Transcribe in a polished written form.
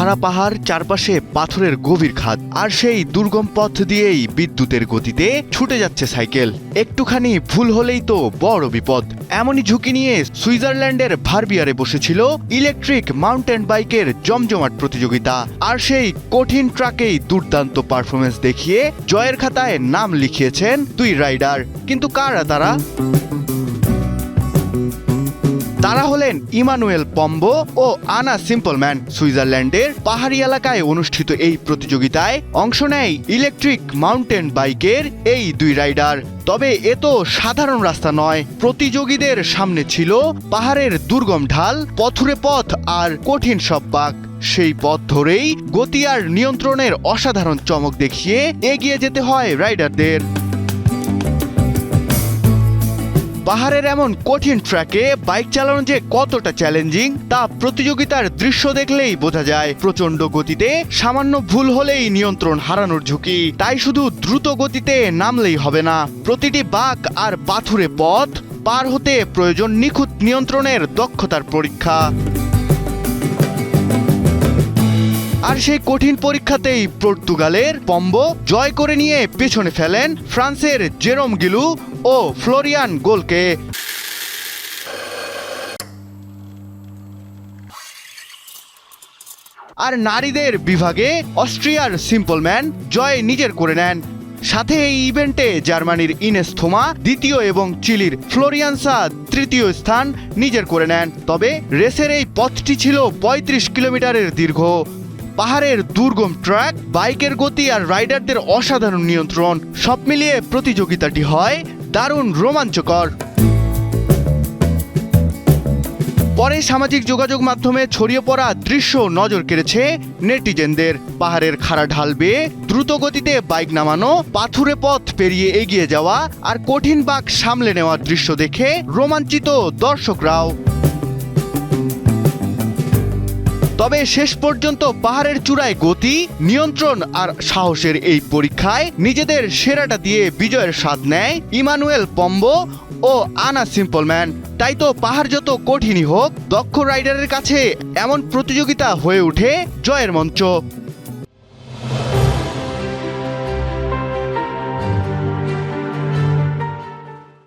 খাড়া পাহাড়, চারপাশে পাথরের গভীর খাদ, আর সেই দুর্গম পথ দিয়েই বিদ্যুতের গতিতে ছুটে যাচ্ছে সাইকেল। একটুখানি ভুল হলেই তো বড় বিপদ। এমনই ঝুঁকি নিয়ে সুইজারল্যান্ডের ভারবিয়ারে বসেছিল ইলেকট্রিক মাউন্টেন বাইকের জমজমাট প্রতিযোগিতা। আর সেই কঠিন ট্রাকেই দুর্দান্ত পারফরমেন্স দেখিয়ে জয়ের খাতায় নাম লিখিয়েছেন দুই রাইডার। কিন্তু কারা তারা? তারা হলেন ইমানুয়েল পম্বো ও আনা সিম্পলম্যান। সুইজারল্যান্ডের পাহাড়ি এলাকায় অনুষ্ঠিত এই প্রতিযোগিতায় অংশ নেয় ইলেকট্রিক মাউন্টেন বাইকের এই দুই রাইডার। তবে এ তো সাধারণ রাস্তা নয়। প্রতিযোগীদের সামনে ছিল পাহাড়ের দুর্গম ঢাল, পথুরে পথ আর কঠিন সব বাঁক। সেই পথ ধরেই গতি আর নিয়ন্ত্রণের অসাধারণ চমক দেখিয়ে এগিয়ে যেতে হয় রাইডারদের। পাহাড়ের এমন কঠিন ট্র্যাকে বাইক চালানো যে কতটা চ্যালেঞ্জিং তা প্রতিযোগিতার দৃশ্য দেখলেই বোঝা যায়। প্রচণ্ড গতিতে সামান্য ভুল হলেই নিয়ন্ত্রণ হারানোর ঝুঁকি। তাই শুধু দ্রুত গতিতে নামলেই হবে না, প্রতিটি বাঁক আর পাথুরে পথ পার হতে প্রয়োজন নিখুঁত নিয়ন্ত্রণের দক্ষতার পরীক্ষা। আর সেই কঠিন পরীক্ষাতেই পর্তুগালের পম্বো জয় করে নিয়ে পেছনে ফেলেন ফ্রান্সের জেরোম গিলু ও ফ্লোরিয়ান গোলকে। আর নারীদের বিভাগে অস্ট্রিয়ার সিম্পলম্যান জয় নিজের করে নেন। সাথে এই ইভেন্টে জার্মানির ইনেস থোমা দ্বিতীয় এবং চিলির ফ্লোরিয়ানসা তৃতীয় স্থান নিজের করে নেন। তবে রেসের এই পথটি ছিল ৩৫ কিলোমিটারের দীর্ঘ। পাহাড়ের দুর্গম ট্র্যাক, বাইকের গতি আর রাইডারদের অসাধারণ নিয়ন্ত্রণ, সব মিলিয়ে প্রতিযোগিতাটি হয় দারুণ রোমাঞ্চকর। পরে সামাজিক যোগাযোগ মাধ্যমে ছড়িয়ে পড়া দৃশ্য নজর কেড়েছে নেটিজেনদের। পাহাড়ের খাড়া ঢাল বেয়ে দ্রুত গতিতে বাইক নামানো, পাথুরে পথ পেরিয়ে এগিয়ে যাওয়া আর কঠিন বাঁক সামলে নেওয়ার দৃশ্য দেখে রোমাঞ্চিত দর্শকরাও। তবে শেষ পর্যন্ত পাহাড়ের চূড়ায় গতি, নিয়ন্ত্রণ আর সাহসের এই পরীক্ষায় নিজেদের সেরাটা দিয়ে বিজয়ের স্বাদ নেয় ইমানুয়েল পম্বো ও আনা সিম্পলম্যান। তাই তো পাহাড় যত কঠিনই হোক, দক্ষ রাইডারের কাছে এমন প্রতিযোগিতা হয়ে ওঠে জয়ের মঞ্চ।